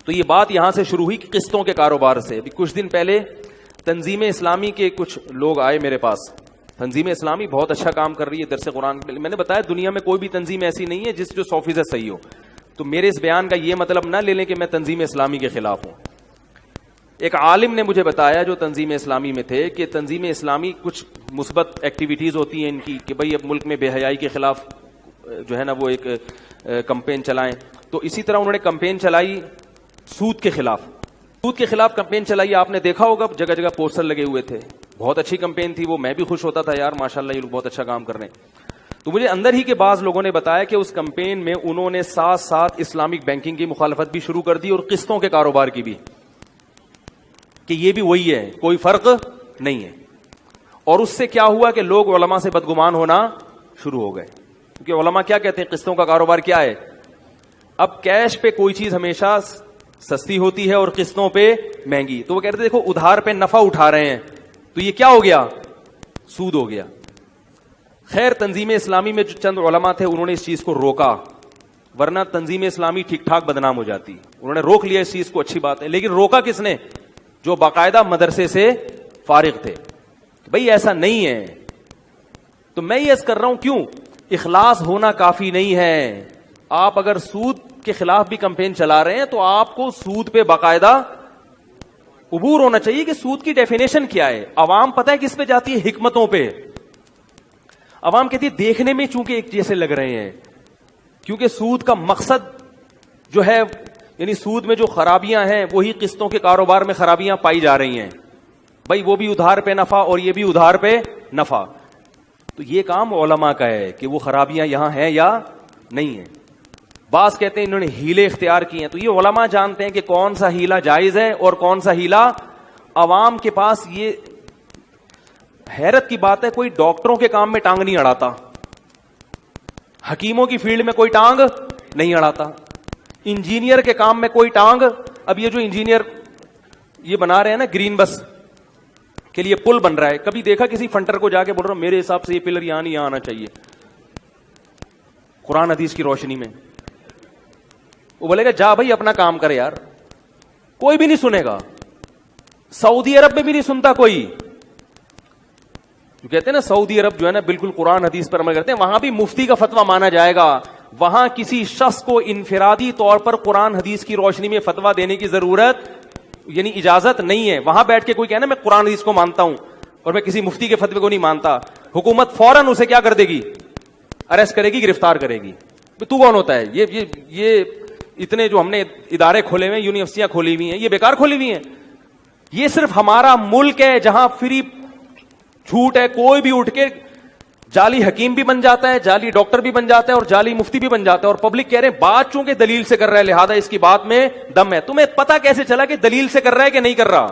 تو یہ بات یہاں سے شروع ہوئی قسطوں کے کاروبار سے. ابھی کچھ دن پہلے تنظیم اسلامی کے کچھ لوگ آئے میرے پاس. تنظیم اسلامی بہت اچھا کام کر رہی ہے درس قرآن. میں نے بتایا دنیا میں کوئی بھی تنظیم ایسی نہیں ہے جو 100% صحیح ہو. تو میرے اس بیان کا یہ مطلب نہ لے لیں کہ میں تنظیم اسلامی کے خلاف ہوں. ایک عالم نے مجھے بتایا جو تنظیم اسلامی میں تھے کہ تنظیم اسلامی کچھ مثبت ایکٹیویٹیز ہوتی ہیں ان کی کہ بھئی اب ملک میں بے حیائی کے خلاف جو ہے نا وہ ایک کمپین چلائیں. تو اسی طرح انہوں نے کمپین چلائی سود کے خلاف. سود کے خلاف کمپین چلائی. آپ نے دیکھا ہوگا جگہ جگہ پوسٹر لگے ہوئے تھے. بہت اچھی کمپین تھی وہ. میں بھی خوش ہوتا تھا یار ماشاءاللہ یہ لوگ بہت اچھا کام کر رہے ہیں. تو مجھے اندر ہی کے بعض لوگوں نے بتایا کہ اس کمپین میں انہوں نے ساتھ ساتھ اسلامک بینکنگ کی مخالفت بھی شروع کر دی اور قسطوں کے کاروبار کی بھی, کہ یہ بھی وہی ہے, کوئی فرق نہیں ہے. اور اس سے کیا ہوا کہ لوگ علماء سے بدگمان ہونا شروع ہو گئے. کیونکہ علماء کیا کہتے ہیں قسطوں کا کاروبار کیا ہے. اب کیش پہ کوئی چیز ہمیشہ سستی ہوتی ہے اور قسطوں پہ مہنگی. تو وہ کہتے ہیں دیکھو ادھار پہ نفع اٹھا رہے ہیں تو یہ کیا ہو گیا, سود ہو گیا. خیر تنظیم اسلامی میں جو چند علماء تھے انہوں نے اس چیز کو روکا, ورنہ تنظیم اسلامی ٹھیک ٹھاک بدنام ہو جاتی. انہوں نے روک لیا اس چیز کو, اچھی بات ہے. لیکن روکا کس نے؟ جو باقاعدہ مدرسے سے فارغ تھے. بھئی ایسا نہیں ہے. تو میں یہ عرض کر رہا ہوں کیوں اخلاص ہونا کافی نہیں ہے. آپ اگر سود کے خلاف بھی کمپین چلا رہے ہیں تو آپ کو سود پہ باقاعدہ عبور ہونا چاہیے کہ سود کی ڈیفینیشن کیا ہے. عوام پتہ ہے کس پہ جاتی ہے؟ حکمتوں پہ. عوام کہتی ہے دیکھنے میں چونکہ ایک جیسے لگ رہے ہیں, کیونکہ سود کا مقصد جو ہے یعنی سود میں جو خرابیاں ہیں وہی قسطوں کے کاروبار میں خرابیاں پائی جا رہی ہیں. بھائی وہ بھی ادھار پہ نفع اور یہ بھی ادھار پہ نفع. تو یہ کام علماء کا ہے کہ وہ خرابیاں یہاں ہیں یا نہیں ہیں. بعض کہتے ہیں انہوں نے ہیلے اختیار کیے ہیں. تو یہ علماء جانتے ہیں کہ کون سا ہیلا جائز ہے اور کون سا ہیلا. عوام کے پاس یہ حیرت کی بات ہے کوئی ڈاکٹروں کے کام میں ٹانگ نہیں اڑاتا, حکیموں کی فیلڈ میں کوئی ٹانگ نہیں اڑاتا, انجینئر کے کام میں کوئی ٹانگ. اب یہ جو انجینئر یہ بنا رہے ہیں نا گرین بس کے لیے پل بن رہا ہے, کبھی دیکھا کسی فنٹر کو جا کے بول رہا ہوں میرے حساب سے یہ پلر یہاں نہیں آنا چاہیے قرآن حدیث کی روشنی میں؟ وہ بولے گا جا بھائی اپنا کام کرے یار. کوئی بھی نہیں سنے گا. سعودی عرب میں بھی نہیں سنتا کوئی. جو کہتے ہیں نا سعودی عرب جو ہے نا بالکل قرآن حدیث پر عمل کرتے ہیں, وہاں بھی مفتی کا فتویٰ مانا جائے گا. وہاں کسی شخص کو انفرادی طور پر قرآن حدیث کی روشنی میں فتویٰ دینے کی ضرورت یعنی اجازت نہیں ہے. وہاں بیٹھ کے کوئی کہنا میں قرآن حدیث کو مانتا ہوں اور میں کسی مفتی کے فتوے کو نہیں مانتا, حکومت فوراً اسے کیا کر دے گی, اریسٹ کرے گی, گرفتار کرے گی. تو کون ہوتا ہے یہ اتنے جو ہم نے ادارے کھولے ہوئے ہیں, یونیورسٹیاں کھولی ہوئی ہیں, یہ بیکار کھولی ہوئی ہیں. یہ صرف ہمارا ملک ہے جہاں فری جھوٹ ہے. کوئی بھی اٹھ کے جعلی حکیم بھی بن جاتا ہے, جعلی ڈاکٹر بھی بن جاتا ہے اور جعلی مفتی بھی بن جاتا ہے. اور پبلک کہہ رہے ہیں بات چونکہ دلیل سے کر رہا ہے لہذا اس کی بات میں دم ہے. تمہیں پتا کیسے چلا کہ دلیل سے کر رہا ہے کہ نہیں کر رہا؟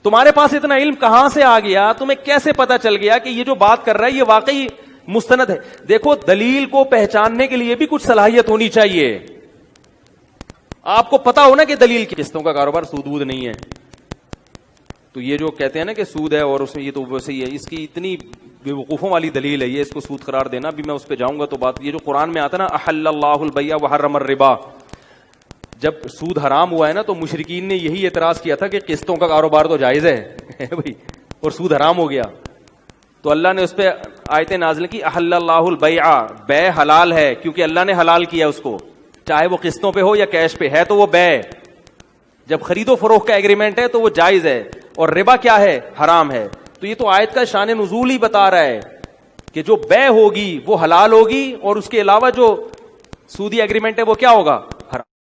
تمہارے پاس اتنا علم کہاں سے آ گیا؟ تمہیں کیسے پتا چل گیا کہ یہ جو بات کر رہا ہے یہ واقعی مستند ہے؟ دیکھو دلیل کو پہچاننے کے لیے بھی کچھ صلاحیت ہونی چاہیے. آپ کو پتا ہو نا کہ دلیل کی قسطوں کا کاروبار سود وود نہیں ہے. تو یہ جو کہتے ہیں نا کہ سود ہے اور اس میں یہ تو ویسے ہی ہے, اس کی اتنی بے وقوفوں والی دلیل ہے یہ, اس کو سود قرار دینا. بھی میں اس پہ جاؤں گا تو بات یہ جو قرآن میں آتا ہے نا احل اللہ البیع وحرم الربا, جب سود حرام ہوا ہے نا تو مشرکین نے یہی اعتراض کیا تھا کہ قسطوں کا کاروبار تو جائز ہے بھائی اور سود حرام ہو گیا. تو اللہ نے اس پہ آیتیں نازل کی احل اللہ البیع, بے حلال ہے کیونکہ اللہ نے حلال کیا اس کو, چاہے وہ قسطوں پہ ہو یا کیش پہ ہے تو وہ بے. جب خرید و فروخت کا ایگریمنٹ ہے تو وہ جائز ہے, اور ربا کیا ہے, حرام ہے. تو یہ تو آیت کا شان نزول ہی بتا رہا ہے کہ جو بے ہوگی وہ حلال ہوگی اور اس کے علاوہ جو سودی ایگریمنٹ ہے وہ کیا ہوگا,